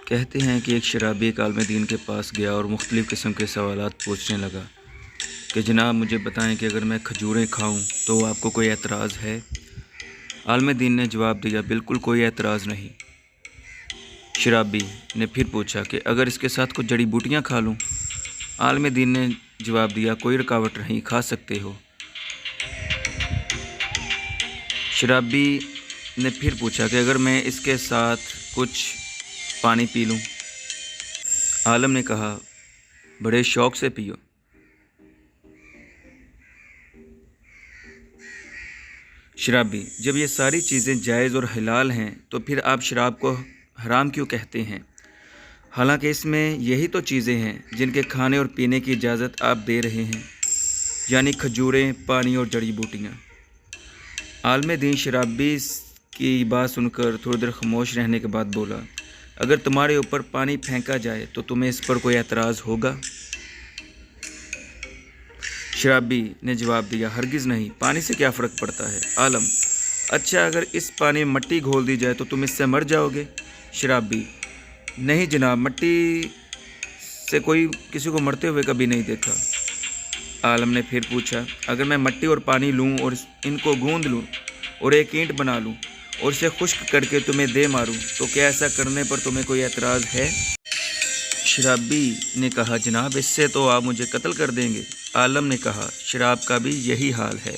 کہتے ہیں کہ ایک شرابی ایک عالم دین کے پاس گیا اور مختلف قسم کے سوالات پوچھنے لگا کہ جناب مجھے بتائیں کہ اگر میں کھجوریں کھاؤں تو آپ کو کوئی اعتراض ہے؟ عالم دین نے جواب دیا، بالکل کوئی اعتراض نہیں۔ شرابی نے پھر پوچھا کہ اگر اس کے ساتھ کچھ جڑی بوٹیاں کھا لوں؟ عالم دین نے جواب دیا، کوئی رکاوٹ نہیں، کھا سکتے ہو۔ شرابی نے پھر پوچھا کہ اگر میں اس کے ساتھ کچھ پانی پی لوں؟ عالم نے کہا، بڑے شوق سے پیو۔ شرابی، جب یہ ساری چیزیں جائز اور حلال ہیں تو پھر آپ شراب کو حرام کیوں کہتے ہیں؟ حالانکہ اس میں یہی تو چیزیں ہیں جن کے کھانے اور پینے کی اجازت آپ دے رہے ہیں، یعنی کھجوریں، پانی اور جڑی بوٹیاں۔ عالم دین شرابی کی بات سن کر تھوڑی دیر خاموش رہنے کے بعد بولا، اگر تمہارے اوپر پانی پھینکا جائے تو تمہیں اس پر کوئی اعتراض ہوگا؟ شرابی نے جواب دیا، ہرگز نہیں، پانی سے کیا فرق پڑتا ہے؟ عالم، اچھا اگر اس پانی میں مٹی گھول دی جائے تو تم اس سے مر جاؤ گے؟ شرابی، نہیں جناب، مٹی سے کوئی کسی کو مرتے ہوئے کبھی نہیں دیکھا۔ عالم نے پھر پوچھا، اگر میں مٹی اور پانی لوں اور ان کو گوندھ لوں اور ایک اینٹ بنا لوں اور اسے خشک کر کے تمہیں دے ماروں تو کیا ایسا کرنے پر تمہیں کوئی اعتراض ہے؟ شرابی نے کہا، جناب اس سے تو آپ مجھے قتل کر دیں گے۔ عالم نے کہا، شراب کا بھی یہی حال ہے۔